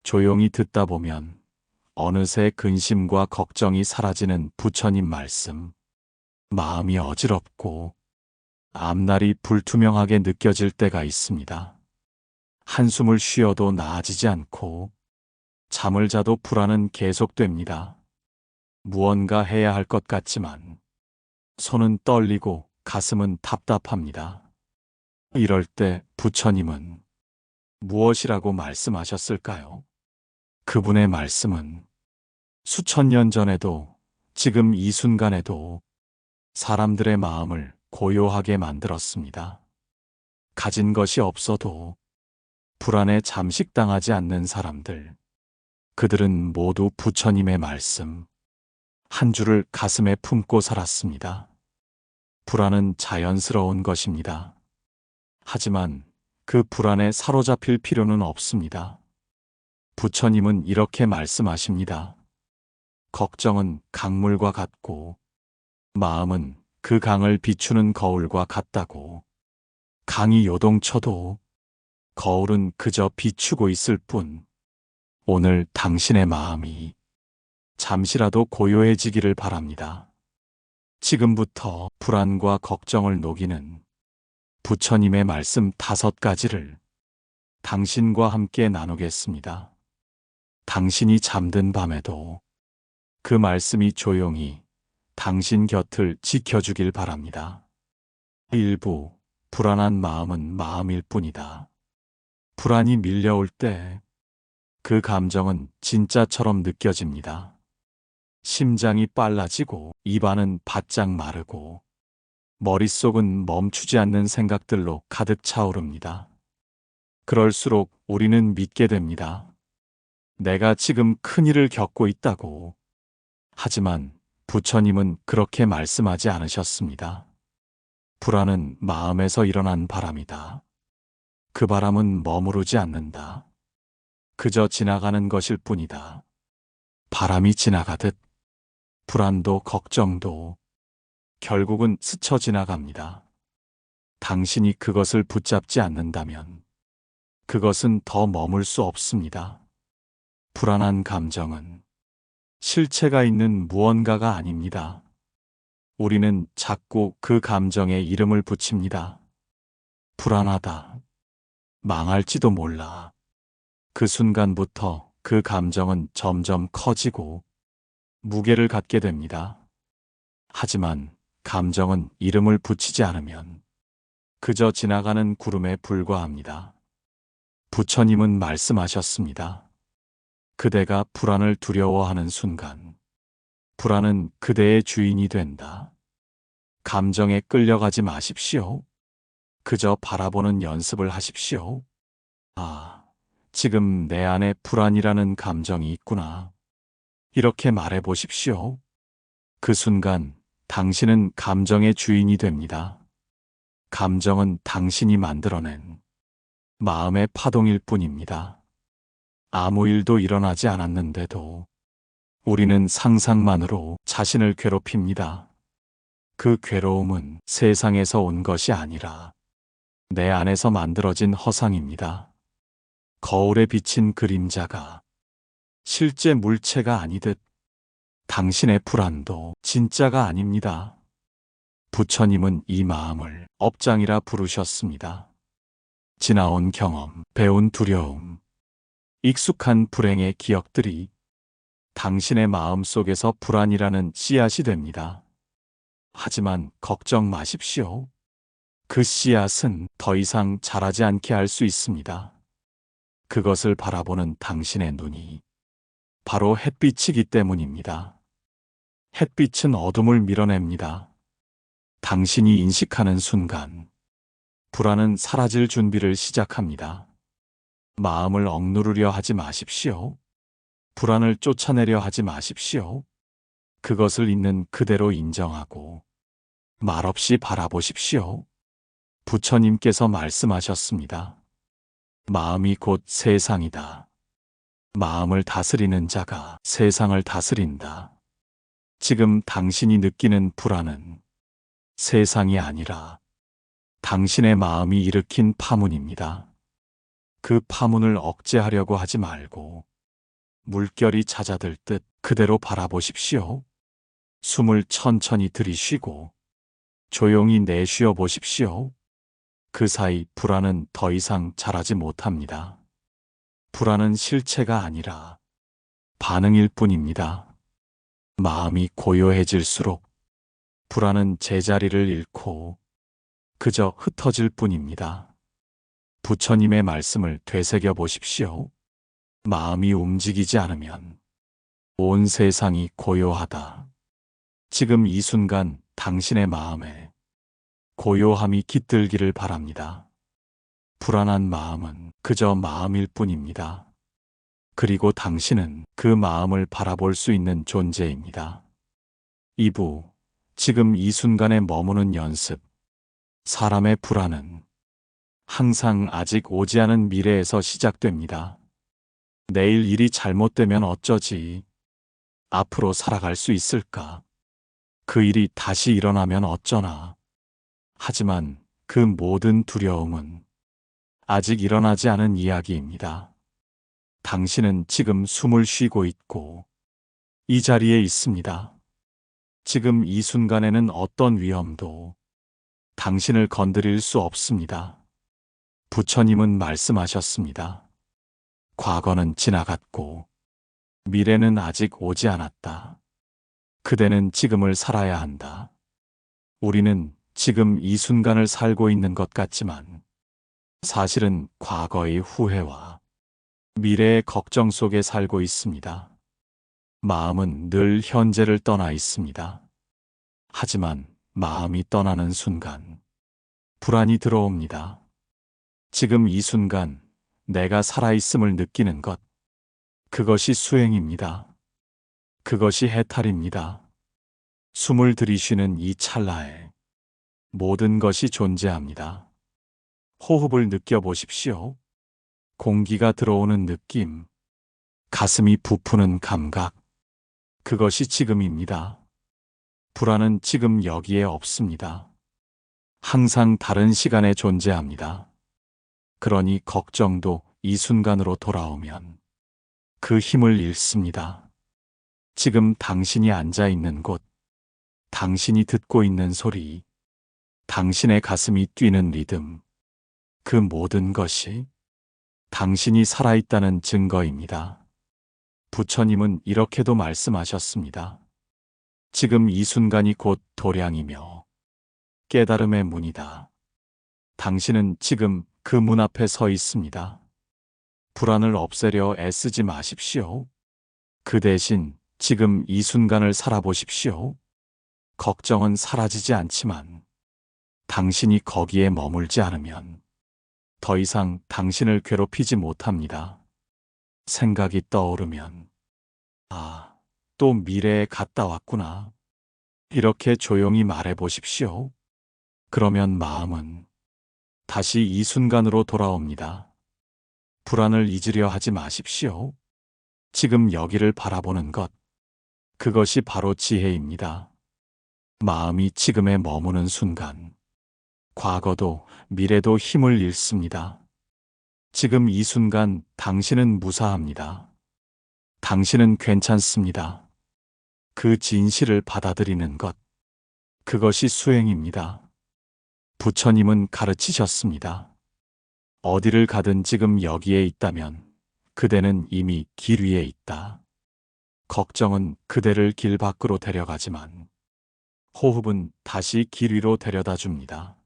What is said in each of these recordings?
조용히 듣다 보면 어느새 근심과 걱정이 사라지는 부처님 말씀. 마음이 어지럽고 앞날이 불투명하게 느껴질 때가 있습니다. 한숨을 쉬어도 나아지지 않고 잠을 자도 불안은 계속됩니다. 무언가 해야 할 것 같지만 손은 떨리고 가슴은 답답합니다. 이럴 때 부처님은 무엇이라고 말씀하셨을까요? 그분의 말씀은 수천 년 전에도 지금 이 순간에도 사람들의 마음을 고요하게 만들었습니다. 가진 것이 없어도 불안에 잠식당하지 않는 사람들, 그들은 모두 부처님의 말씀 한 줄을 가슴에 품고 살았습니다. 불안은 자연스러운 것입니다. 하지만 그 불안에 사로잡힐 필요는 없습니다. 부처님은 이렇게 말씀하십니다. 걱정은 강물과 같고 마음은 그 강을 비추는 거울과 같다고. 강이 요동쳐도 거울은 그저 비추고 있을 뿐. 오늘 당신의 마음이 잠시라도 고요해지기를 바랍니다. 지금부터 불안과 걱정을 녹이는 부처님의 말씀 5가지를 당신과 함께 나누겠습니다. 당신이 잠든 밤에도 그 말씀이 조용히 당신 곁을 지켜주길 바랍니다. 일부, 불안한 마음은 마음일 뿐이다. 불안이 밀려올 때 그 감정은 진짜처럼 느껴집니다. 심장이 빨라지고 입안은 바짝 마르고 머릿속은 멈추지 않는 생각들로 가득 차오릅니다. 그럴수록 우리는 믿게 됩니다. 내가 지금 큰일을 겪고 있다고. 하지만 부처님은 그렇게 말씀하지 않으셨습니다. 불안은 마음에서 일어난 바람이다. 그 바람은 머무르지 않는다. 그저 지나가는 것일 뿐이다. 바람이 지나가듯 불안도 걱정도 결국은 스쳐 지나갑니다. 당신이 그것을 붙잡지 않는다면 그것은 더 머물 수 없습니다. 불안한 감정은 실체가 있는 무언가가 아닙니다. 우리는 자꾸 그 감정에 이름을 붙입니다. 불안하다. 망할지도 몰라. 그 순간부터 그 감정은 점점 커지고 무게를 갖게 됩니다. 하지만 감정은 이름을 붙이지 않으면 그저 지나가는 구름에 불과합니다. 부처님은 말씀하셨습니다. 그대가 불안을 두려워하는 순간 불안은 그대의 주인이 된다. 감정에 끌려가지 마십시오. 그저 바라보는 연습을 하십시오. 지금 내 안에 불안이라는 감정이 있구나. 이렇게 말해 보십시오. 그 순간 당신은 감정의 주인이 됩니다. 감정은 당신이 만들어낸 마음의 파동일 뿐입니다. 아무 일도 일어나지 않았는데도 우리는 상상만으로 자신을 괴롭힙니다. 그 괴로움은 세상에서 온 것이 아니라 내 안에서 만들어진 허상입니다. 거울에 비친 그림자가 실제 물체가 아니듯 당신의 불안도 진짜가 아닙니다. 부처님은 이 마음을 업장이라 부르셨습니다. 지나온 경험, 배운 두려움, 익숙한 불행의 기억들이 당신의 마음 속에서 불안이라는 씨앗이 됩니다. 하지만 걱정 마십시오. 그 씨앗은 더 이상 자라지 않게 할 수 있습니다. 그것을 바라보는 당신의 눈이 바로 햇빛이기 때문입니다. 햇빛은 어둠을 밀어냅니다. 당신이 인식하는 순간 불안은 사라질 준비를 시작합니다. 마음을 억누르려 하지 마십시오. 불안을 쫓아내려 하지 마십시오. 그것을 있는 그대로 인정하고 말없이 바라보십시오. 부처님께서 말씀하셨습니다. 마음이 곧 세상이다. 마음을 다스리는 자가 세상을 다스린다. 지금 당신이 느끼는 불안은 세상이 아니라 당신의 마음이 일으킨 파문입니다. 그 파문을 억제하려고 하지 말고 물결이 잦아들 듯 그대로 바라보십시오. 숨을 천천히 들이쉬고 조용히 내쉬어 보십시오. 그 사이 불안은 더 이상 자라지 못합니다. 불안은 실체가 아니라 반응일 뿐입니다. 마음이 고요해질수록 불안은 제자리를 잃고 그저 흩어질 뿐입니다. 부처님의 말씀을 되새겨 보십시오. 마음이 움직이지 않으면 온 세상이 고요하다. 지금 이 순간 당신의 마음에 고요함이 깃들기를 바랍니다. 불안한 마음은 그저 마음일 뿐입니다. 그리고 당신은 그 마음을 바라볼 수 있는 존재입니다. 2부, 지금 이 순간에 머무는 연습. 사람의 불안은 항상 아직 오지 않은 미래에서 시작됩니다. 내일 일이 잘못되면 어쩌지? 앞으로 살아갈 수 있을까? 그 일이 다시 일어나면 어쩌나? 하지만 그 모든 두려움은 아직 일어나지 않은 이야기입니다. 당신은 지금 숨을 쉬고 있고 이 자리에 있습니다. 지금 이 순간에는 어떤 위험도 당신을 건드릴 수 없습니다. 부처님은 말씀하셨습니다. 과거는 지나갔고 미래는 아직 오지 않았다. 그대는 지금을 살아야 한다. 우리는 지금 이 순간을 살고 있는 것 같지만 사실은 과거의 후회와 미래의 걱정 속에 살고 있습니다. 마음은 늘 현재를 떠나 있습니다. 하지만 마음이 떠나는 순간 불안이 들어옵니다. 지금 이 순간 내가 살아있음을 느끼는 것, 그것이 수행입니다. 그것이 해탈입니다. 숨을 들이쉬는 이 찰나에 모든 것이 존재합니다. 호흡을 느껴보십시오. 공기가 들어오는 느낌, 가슴이 부푸는 감각, 그것이 지금입니다. 불안은 지금 여기에 없습니다. 항상 다른 시간에 존재합니다. 그러니 걱정도 이 순간으로 돌아오면 그 힘을 잃습니다. 지금 당신이 앉아 있는 곳, 당신이 듣고 있는 소리, 당신의 가슴이 뛰는 리듬, 그 모든 것이 당신이 살아있다는 증거입니다. 부처님은 이렇게도 말씀하셨습니다. 지금 이 순간이 곧 도량이며 깨달음의 문이다. 당신은 지금 그 문 앞에 서 있습니다. 불안을 없애려 애쓰지 마십시오. 그 대신 지금 이 순간을 살아보십시오. 걱정은 사라지지 않지만 당신이 거기에 머물지 않으면 더 이상 당신을 괴롭히지 못합니다. 생각이 떠오르면 아, 또 미래에 갔다 왔구나. 이렇게 조용히 말해 보십시오. 그러면 마음은 다시 이 순간으로 돌아옵니다. 불안을 잊으려 하지 마십시오. 지금 여기를 바라보는 것, 그것이 바로 지혜입니다. 마음이 지금에 머무는 순간, 과거도 미래도 힘을 잃습니다. 지금 이 순간 당신은 무사합니다. 당신은 괜찮습니다. 그 진실을 받아들이는 것, 그것이 수행입니다. 부처님은 가르치셨습니다. 어디를 가든 지금 여기에 있다면 그대는 이미 길 위에 있다. 걱정은 그대를 길 밖으로 데려가지만 호흡은 다시 길 위로 데려다 줍니다.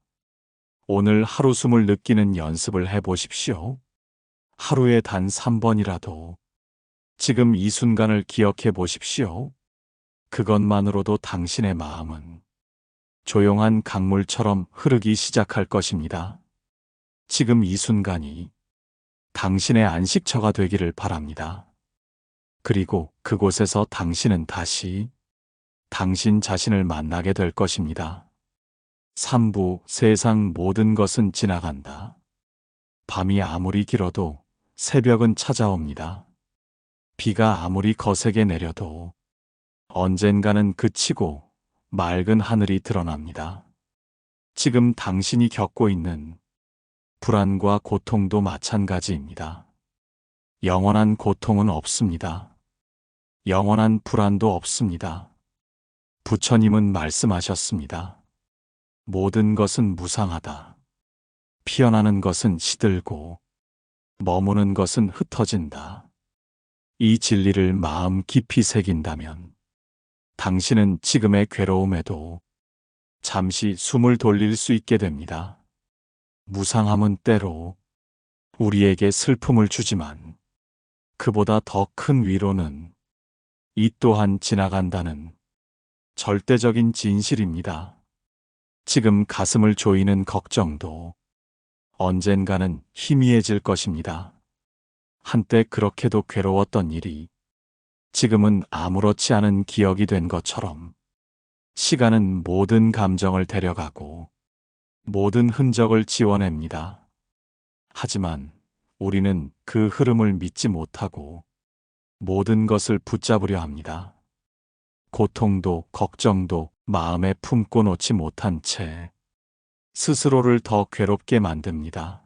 오늘 하루 숨을 느끼는 연습을 해보십시오. 하루에 단 3번이라도 지금 이 순간을 기억해 보십시오. 그것만으로도 당신의 마음은 조용한 강물처럼 흐르기 시작할 것입니다. 지금 이 순간이 당신의 안식처가 되기를 바랍니다. 그리고 그곳에서 당신은 다시 당신 자신을 만나게 될 것입니다. 3부, 세상 모든 것은 지나간다. 밤이 아무리 길어도 새벽은 찾아옵니다. 비가 아무리 거세게 내려도 언젠가는 그치고 맑은 하늘이 드러납니다. 지금 당신이 겪고 있는 불안과 고통도 마찬가지입니다. 영원한 고통은 없습니다. 영원한 불안도 없습니다. 부처님은 말씀하셨습니다. 모든 것은 무상하다. 피어나는 것은 시들고 머무는 것은 흩어진다. 이 진리를 마음 깊이 새긴다면 당신은 지금의 괴로움에도 잠시 숨을 돌릴 수 있게 됩니다. 무상함은 때로 우리에게 슬픔을 주지만 그보다 더 큰 위로는 이 또한 지나간다는 절대적인 진실입니다. 지금 가슴을 조이는 걱정도 언젠가는 희미해질 것입니다. 한때 그렇게도 괴로웠던 일이 지금은 아무렇지 않은 기억이 된 것처럼 시간은 모든 감정을 데려가고 모든 흔적을 지워냅니다. 하지만 우리는 그 흐름을 믿지 못하고 모든 것을 붙잡으려 합니다. 고통도 걱정도 마음에 품고 놓지 못한 채 스스로를 더 괴롭게 만듭니다.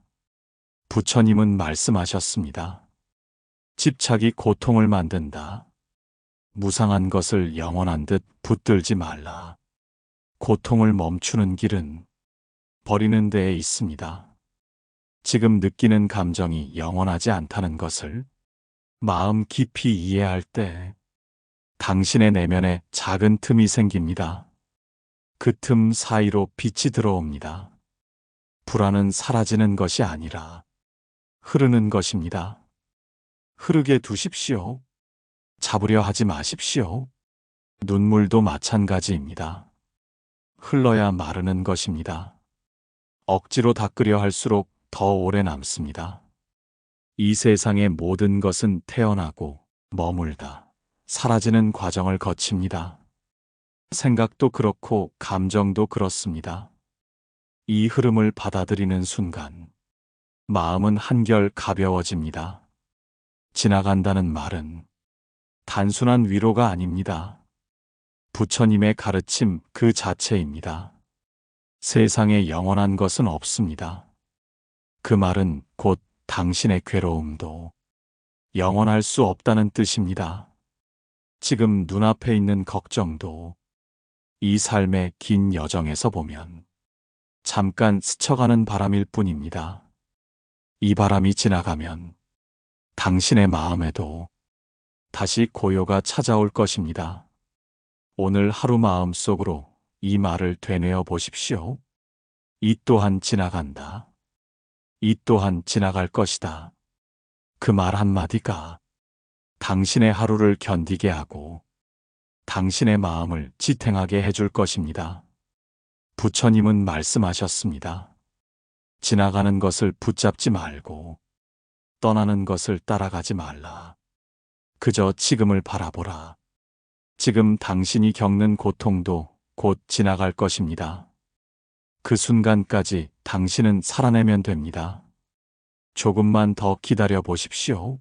부처님은 말씀하셨습니다. 집착이 고통을 만든다. 무상한 것을 영원한 듯 붙들지 말라. 고통을 멈추는 길은 버리는 데에 있습니다. 지금 느끼는 감정이 영원하지 않다는 것을 마음 깊이 이해할 때 당신의 내면에 작은 틈이 생깁니다. 그 틈 사이로 빛이 들어옵니다. 불안은 사라지는 것이 아니라 흐르는 것입니다. 흐르게 두십시오. 잡으려 하지 마십시오. 눈물도 마찬가지입니다. 흘러야 마르는 것입니다. 억지로 닦으려 할수록 더 오래 남습니다. 이 세상의 모든 것은 태어나고 머물다 사라지는 과정을 거칩니다. 생각도 그렇고 감정도 그렇습니다. 이 흐름을 받아들이는 순간 마음은 한결 가벼워집니다. 지나간다는 말은 단순한 위로가 아닙니다. 부처님의 가르침 그 자체입니다. 세상에 영원한 것은 없습니다. 그 말은 곧 당신의 괴로움도 영원할 수 없다는 뜻입니다. 지금 눈앞에 있는 걱정도 이 삶의 긴 여정에서 보면 잠깐 스쳐가는 바람일 뿐입니다. 이 바람이 지나가면 당신의 마음에도 다시 고요가 찾아올 것입니다. 오늘 하루 마음속으로 이 말을 되뇌어 보십시오. 이 또한 지나간다. 이 또한 지나갈 것이다. 그 말 한마디가 당신의 하루를 견디게 하고 당신의 마음을 지탱하게 해줄 것입니다. 부처님은 말씀하셨습니다. 지나가는 것을 붙잡지 말고 떠나는 것을 따라가지 말라. 그저 지금을 바라보라. 지금 당신이 겪는 고통도 곧 지나갈 것입니다. 그 순간까지 당신은 살아내면 됩니다. 조금만 더 기다려 보십시오.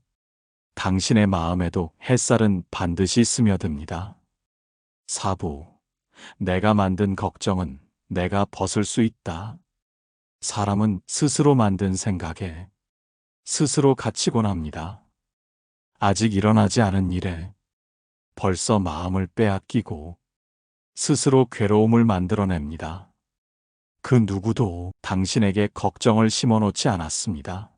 당신의 마음에도 햇살은 반드시 스며듭니다. 사부, 내가 만든 걱정은 내가 벗을 수 있다. 사람은 스스로 만든 생각에 스스로 갇히곤 합니다. 아직 일어나지 않은 일에 벌써 마음을 빼앗기고 스스로 괴로움을 만들어냅니다. 그 누구도 당신에게 걱정을 심어놓지 않았습니다.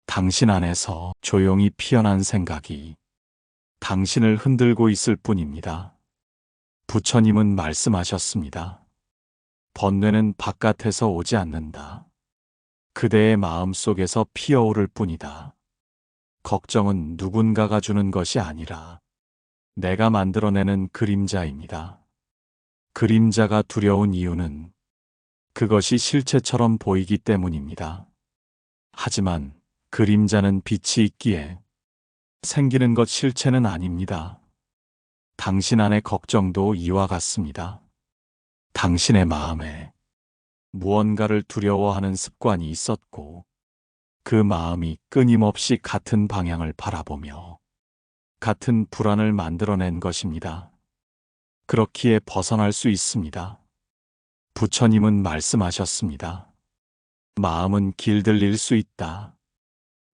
당신 안에서 조용히 피어난 생각이 당신을 흔들고 있을 뿐입니다. 부처님은 말씀하셨습니다. 번뇌는 바깥에서 오지 않는다. 그대의 마음 속에서 피어오를 뿐이다. 걱정은 누군가가 주는 것이 아니라 내가 만들어내는 그림자입니다. 그림자가 두려운 이유는 그것이 실체처럼 보이기 때문입니다. 하지만 그림자는 빛이 있기에 생기는 것 실체는 아닙니다. 당신 안의 걱정도 이와 같습니다. 당신의 마음에 무언가를 두려워하는 습관이 있었고 그 마음이 끊임없이 같은 방향을 바라보며 같은 불안을 만들어낸 것입니다. 그렇기에 벗어날 수 있습니다. 부처님은 말씀하셨습니다. 마음은 길들일 수 있다.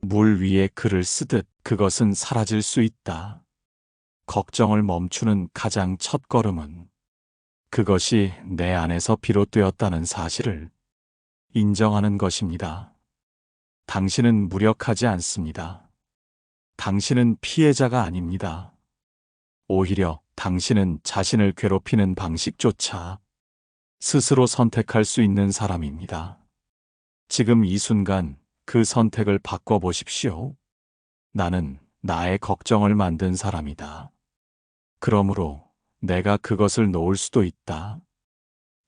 물 위에 글을 쓰듯 그것은 사라질 수 있다. 걱정을 멈추는 가장 첫 걸음은 그것이 내 안에서 비롯되었다는 사실을 인정하는 것입니다. 당신은 무력하지 않습니다. 당신은 피해자가 아닙니다. 오히려 당신은 자신을 괴롭히는 방식조차 스스로 선택할 수 있는 사람입니다. 지금 이 순간 그 선택을 바꿔보십시오. 나는 나의 걱정을 만든 사람이다. 그러므로 내가 그것을 놓을 수도 있다.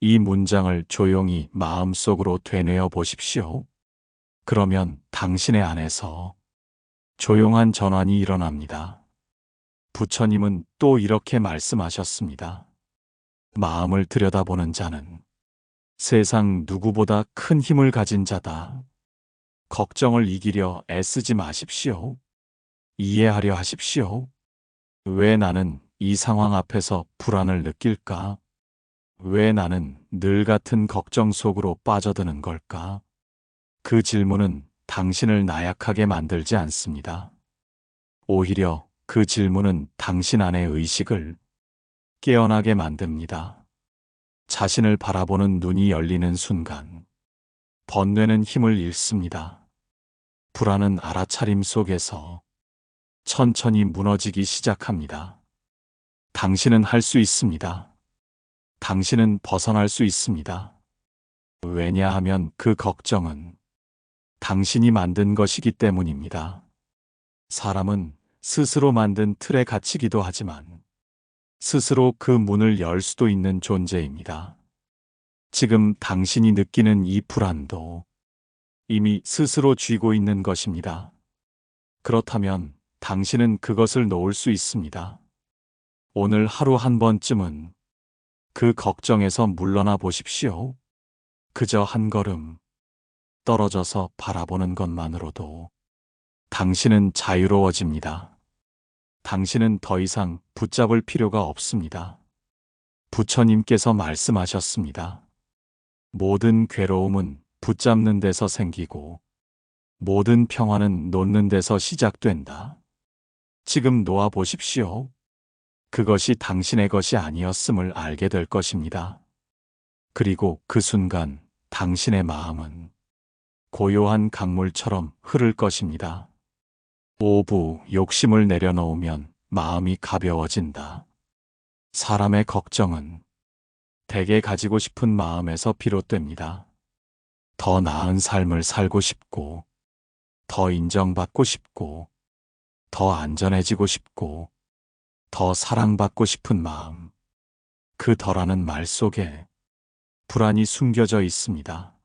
이 문장을 조용히 마음속으로 되뇌어 보십시오. 그러면 당신의 안에서 조용한 전환이 일어납니다. 부처님은 또 이렇게 말씀하셨습니다. 마음을 들여다보는 자는 세상 누구보다 큰 힘을 가진 자다. 걱정을 이기려 애쓰지 마십시오. 이해하려 하십시오. 왜 나는 이 상황 앞에서 불안을 느낄까? 왜 나는 늘 같은 걱정 속으로 빠져드는 걸까? 그 질문은 당신을 나약하게 만들지 않습니다. 오히려 그 질문은 당신 안의 의식을 깨어나게 만듭니다. 자신을 바라보는 눈이 열리는 순간 번뇌는 힘을 잃습니다. 불안은 알아차림 속에서 천천히 무너지기 시작합니다. 당신은 할 수 있습니다. 당신은 벗어날 수 있습니다. 왜냐하면 그 걱정은 당신이 만든 것이기 때문입니다. 사람은 스스로 만든 틀에 갇히기도 하지만 스스로 그 문을 열 수도 있는 존재입니다. 지금 당신이 느끼는 이 불안도 이미 스스로 쥐고 있는 것입니다. 그렇다면 당신은 그것을 놓을 수 있습니다. 오늘 하루 한 번쯤은 그 걱정에서 물러나 보십시오. 그저 한 걸음 떨어져서 바라보는 것만으로도 당신은 자유로워집니다. 당신은 더 이상 붙잡을 필요가 없습니다. 부처님께서 말씀하셨습니다. 모든 괴로움은 붙잡는 데서 생기고 모든 평화는 놓는 데서 시작된다. 지금 놓아 보십시오. 그것이 당신의 것이 아니었음을 알게 될 것입니다. 그리고 그 순간 당신의 마음은 고요한 강물처럼 흐를 것입니다. 오부 욕심을 내려놓으면 마음이 가벼워진다. 사람의 걱정은 대개 가지고 싶은 마음에서 비롯됩니다. 더 나은 삶을 살고 싶고, 더 인정받고 싶고, 더 안전해지고 싶고, 더 사랑받고 싶은 마음. 그 더라는 말 속에 불안이 숨겨져 있습니다.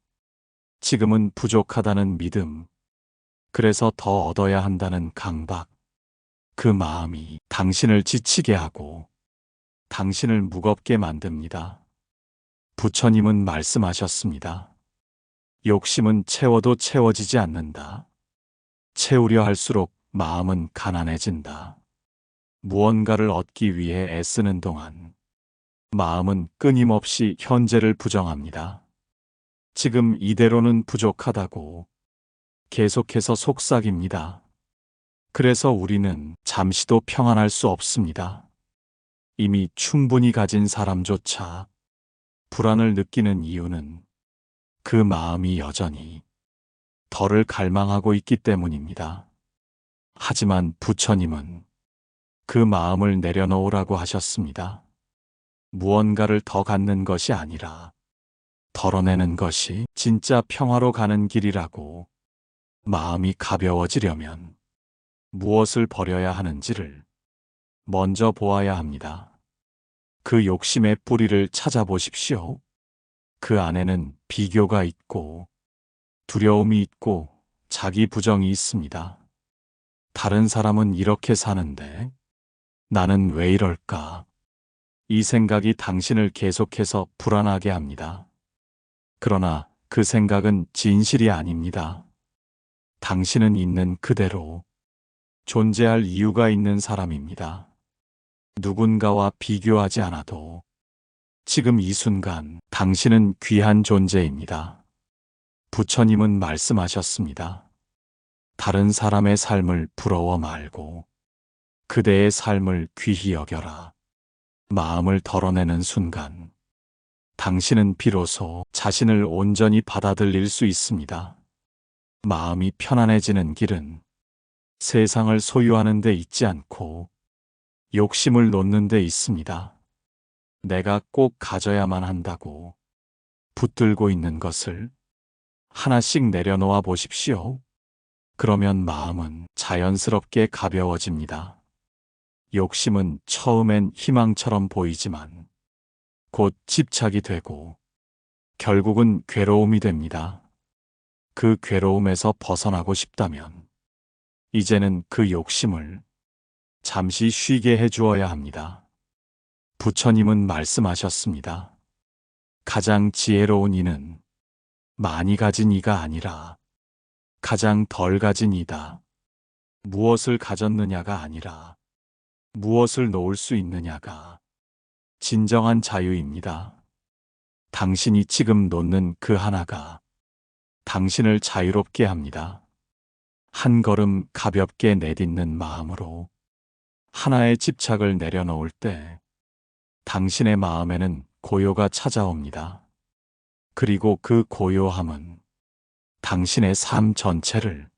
지금은 부족하다는 믿음, 그래서 더 얻어야 한다는 강박. 그 마음이 당신을 지치게 하고 당신을 무겁게 만듭니다. 부처님은 말씀하셨습니다. 욕심은 채워도 채워지지 않는다. 채우려 할수록 마음은 가난해진다. 무언가를 얻기 위해 애쓰는 동안 마음은 끊임없이 현재를 부정합니다. 지금 이대로는 부족하다고 계속해서 속삭입니다. 그래서 우리는 잠시도 평안할 수 없습니다. 이미 충분히 가진 사람조차 불안을 느끼는 이유는 그 마음이 여전히 덜을 갈망하고 있기 때문입니다. 하지만 부처님은 그 마음을 내려놓으라고 하셨습니다. 무언가를 더 갖는 것이 아니라 덜어내는 것이 진짜 평화로 가는 길이라고. 마음이 가벼워지려면 무엇을 버려야 하는지를 먼저 보아야 합니다. 그 욕심의 뿌리를 찾아보십시오. 그 안에는 비교가 있고 두려움이 있고 자기 부정이 있습니다. 다른 사람은 이렇게 사는데 나는 왜 이럴까? 이 생각이 당신을 계속해서 불안하게 합니다. 그러나 그 생각은 진실이 아닙니다. 당신은 있는 그대로 존재할 이유가 있는 사람입니다. 누군가와 비교하지 않아도 지금 이 순간 당신은 귀한 존재입니다. 부처님은 말씀하셨습니다. 다른 사람의 삶을 부러워 말고 그대의 삶을 귀히 여겨라. 마음을 덜어내는 순간, 당신은 비로소 자신을 온전히 받아들일 수 있습니다. 마음이 편안해지는 길은 세상을 소유하는 데 있지 않고 욕심을 놓는 데 있습니다. 내가 꼭 가져야만 한다고 붙들고 있는 것을 하나씩 내려놓아 보십시오. 그러면 마음은 자연스럽게 가벼워집니다. 욕심은 처음엔 희망처럼 보이지만 곧 집착이 되고 결국은 괴로움이 됩니다. 그 괴로움에서 벗어나고 싶다면 이제는 그 욕심을 잠시 쉬게 해주어야 합니다. 부처님은 말씀하셨습니다. 가장 지혜로운 이는 많이 가진 이가 아니라 가장 덜 가진 이다. 무엇을 가졌느냐가 아니라 무엇을 놓을 수 있느냐가 진정한 자유입니다. 당신이 지금 놓는 그 하나가 당신을 자유롭게 합니다. 한 걸음 가볍게 내딛는 마음으로 하나의 집착을 내려놓을 때 당신의 마음에는 고요가 찾아옵니다. 그리고 그 고요함은 당신의 삶 전체를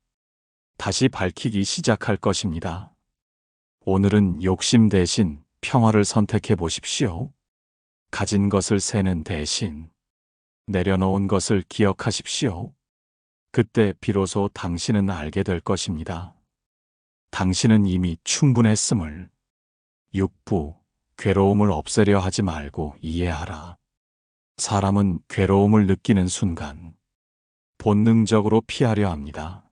다시 밝히기 시작할 것입니다. 오늘은 욕심 대신 평화를 선택해 보십시오. 가진 것을 세는 대신 내려놓은 것을 기억하십시오. 그때 비로소 당신은 알게 될 것입니다. 당신은 이미 충분했음을. 육부, 괴로움을 없애려 하지 말고 이해하라. 사람은 괴로움을 느끼는 순간 본능적으로 피하려 합니다.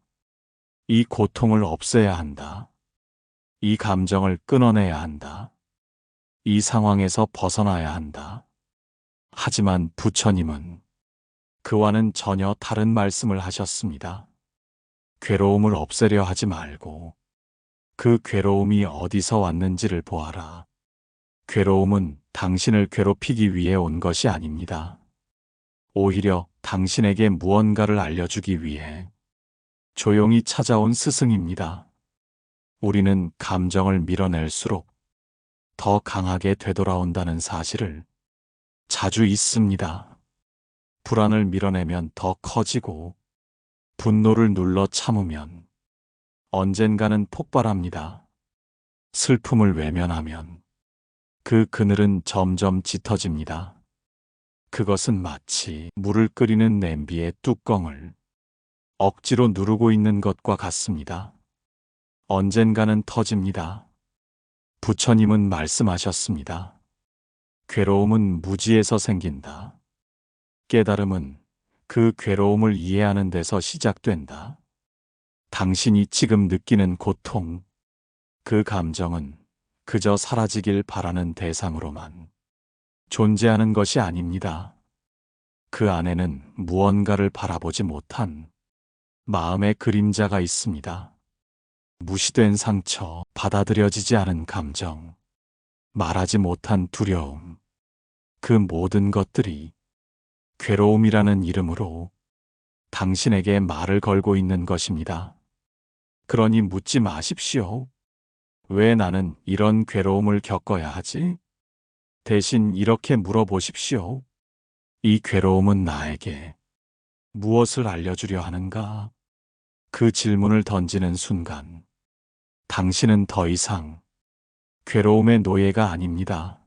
이 고통을 없애야 한다. 이 감정을 끊어내야 한다. 이 상황에서 벗어나야 한다. 하지만 부처님은 그와는 전혀 다른 말씀을 하셨습니다. 괴로움을 없애려 하지 말고 그 괴로움이 어디서 왔는지를 보아라. 괴로움은 당신을 괴롭히기 위해 온 것이 아닙니다. 오히려 당신에게 무언가를 알려주기 위해 조용히 찾아온 스승입니다. 우리는 감정을 밀어낼수록 더 강하게 되돌아온다는 사실을 자주 잊습니다. 불안을 밀어내면 더 커지고 분노를 눌러 참으면 언젠가는 폭발합니다. 슬픔을 외면하면 그 그늘은 점점 짙어집니다. 그것은 마치 물을 끓이는 냄비의 뚜껑을 억지로 누르고 있는 것과 같습니다. 언젠가는 터집니다. 부처님은 말씀하셨습니다. 괴로움은 무지에서 생긴다. 깨달음은 그 괴로움을 이해하는 데서 시작된다. 당신이 지금 느끼는 고통, 그 감정은 그저 사라지길 바라는 대상으로만 존재하는 것이 아닙니다. 그 안에는 무언가를 바라보지 못한 마음의 그림자가 있습니다. 무시된 상처, 받아들여지지 않은 감정, 말하지 못한 두려움, 그 모든 것들이 괴로움이라는 이름으로 당신에게 말을 걸고 있는 것입니다. 그러니 묻지 마십시오. 왜 나는 이런 괴로움을 겪어야 하지? 대신 이렇게 물어보십시오. 이 괴로움은 나에게 무엇을 알려주려 하는가? 그 질문을 던지는 순간 당신은 더 이상 괴로움의 노예가 아닙니다.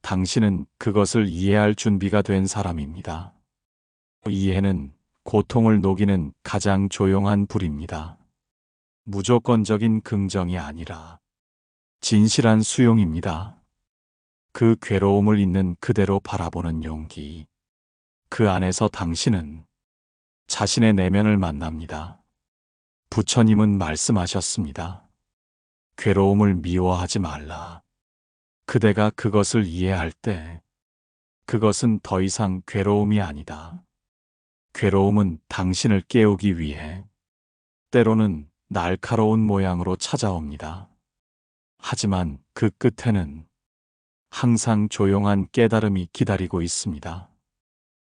당신은 그것을 이해할 준비가 된 사람입니다. 이해는 고통을 녹이는 가장 조용한 불입니다. 무조건적인 긍정이 아니라 진실한 수용입니다. 그 괴로움을 있는 그대로 바라보는 용기. 그 안에서 당신은 자신의 내면을 만납니다. 부처님은 말씀하셨습니다. 괴로움을 미워하지 말라. 그대가 그것을 이해할 때 그것은 더 이상 괴로움이 아니다. 괴로움은 당신을 깨우기 위해 때로는 날카로운 모양으로 찾아옵니다. 하지만 그 끝에는 항상 조용한 깨달음이 기다리고 있습니다.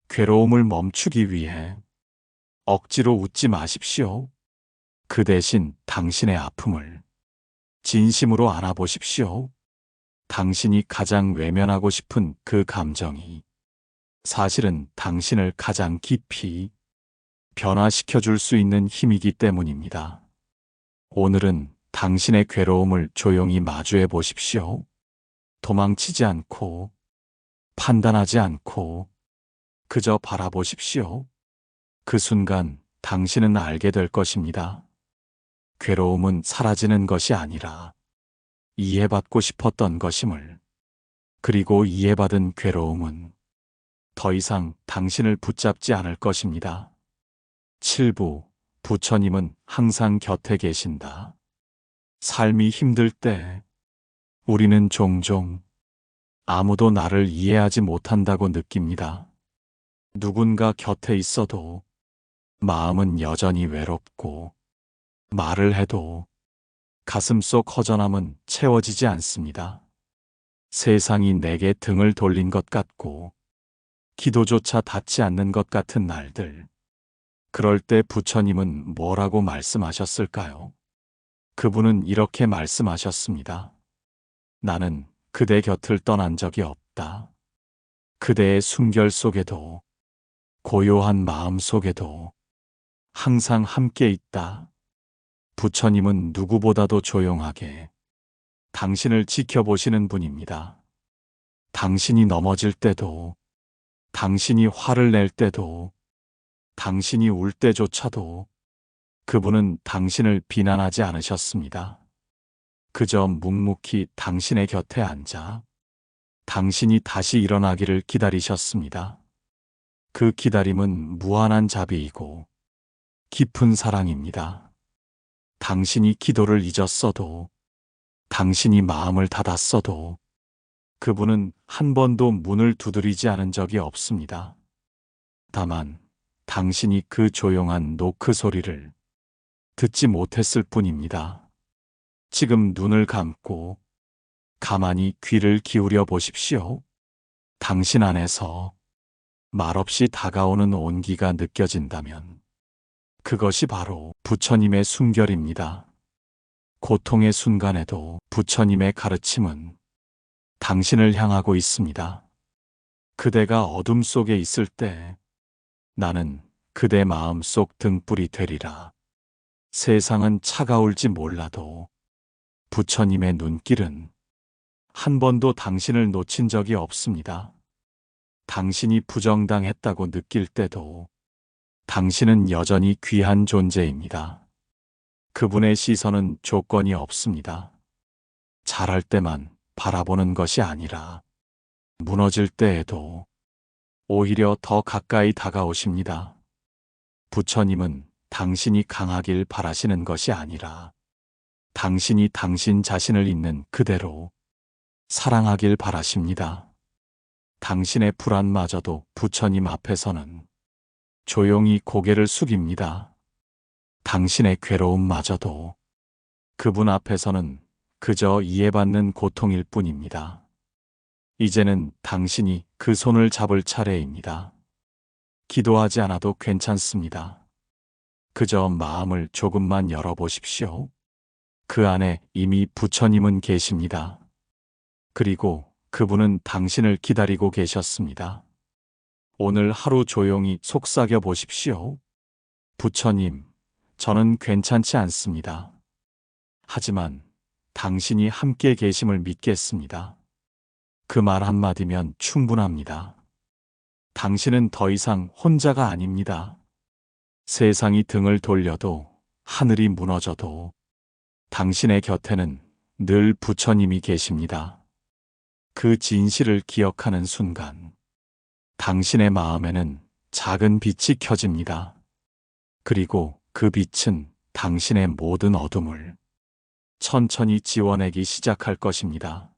괴로움을 멈추기 위해 억지로 웃지 마십시오. 그 대신 당신의 아픔을 진심으로 안아보십시오. 당신이 가장 외면하고 싶은 그 감정이 사실은 당신을 가장 깊이 변화시켜 줄 수 있는 힘이기 때문입니다. 오늘은 당신의 괴로움을 조용히 마주해 보십시오. 도망치지 않고, 판단하지 않고, 그저 바라보십시오. 그 순간 당신은 알게 될 것입니다. 괴로움은 사라지는 것이 아니라 이해받고 싶었던 것임을, 그리고 이해받은 괴로움은 더 이상 당신을 붙잡지 않을 것입니다. 7부 부처님은 항상 곁에 계신다. 삶이 힘들 때 우리는 종종 아무도 나를 이해하지 못한다고 느낍니다. 누군가 곁에 있어도 마음은 여전히 외롭고 말을 해도 가슴속 허전함은 채워지지 않습니다. 세상이 내게 등을 돌린 것 같고 기도조차 닿지 않는 것 같은 날들. 그럴 때 부처님은 뭐라고 말씀하셨을까요? 그분은 이렇게 말씀하셨습니다. 나는 그대 곁을 떠난 적이 없다. 그대의 숨결 속에도 고요한 마음 속에도 항상 함께 있다. 부처님은 누구보다도 조용하게 당신을 지켜보시는 분입니다. 당신이 넘어질 때도, 당신이 화를 낼 때도, 당신이 울 때조차도 그분은 당신을 비난하지 않으셨습니다. 그저 묵묵히 당신의 곁에 앉아 당신이 다시 일어나기를 기다리셨습니다. 그 기다림은 무한한 자비이고 깊은 사랑입니다. 당신이 기도를 잊었어도, 당신이 마음을 닫았어도 그분은 한 번도 문을 두드리지 않은 적이 없습니다. 다만 당신이 그 조용한 노크 소리를 듣지 못했을 뿐입니다. 지금 눈을 감고 가만히 귀를 기울여 보십시오. 당신 안에서 말없이 다가오는 온기가 느껴진다면 그것이 바로 부처님의 숨결입니다. 고통의 순간에도 부처님의 가르침은 당신을 향하고 있습니다. 그대가 어둠 속에 있을 때 나는 그대 마음 속 등불이 되리라. 세상은 차가울지 몰라도 부처님의 눈길은 한 번도 당신을 놓친 적이 없습니다. 당신이 부정당했다고 느낄 때도 당신은 여전히 귀한 존재입니다. 그분의 시선은 조건이 없습니다. 잘할 때만 바라보는 것이 아니라 무너질 때에도 오히려 더 가까이 다가오십니다. 부처님은 당신이 강하길 바라시는 것이 아니라 당신이 당신 자신을 있는 그대로 사랑하길 바라십니다. 당신의 불안마저도 부처님 앞에서는 조용히 고개를 숙입니다. 당신의 괴로움마저도 그분 앞에서는 그저 이해받는 고통일 뿐입니다. 이제는 당신이 그 손을 잡을 차례입니다. 기도하지 않아도 괜찮습니다. 그저 마음을 조금만 열어보십시오. 그 안에 이미 부처님은 계십니다. 그리고 그분은 당신을 기다리고 계셨습니다. 오늘 하루 조용히 속삭여 보십시오. 부처님, 저는 괜찮지 않습니다. 하지만 당신이 함께 계심을 믿겠습니다. 그 말 한마디면 충분합니다. 당신은 더 이상 혼자가 아닙니다. 세상이 등을 돌려도 하늘이 무너져도 당신의 곁에는 늘 부처님이 계십니다. 그 진실을 기억하는 순간 당신의 마음에는 작은 빛이 켜집니다. 그리고 그 빛은 당신의 모든 어둠을 천천히 지워내기 시작할 것입니다.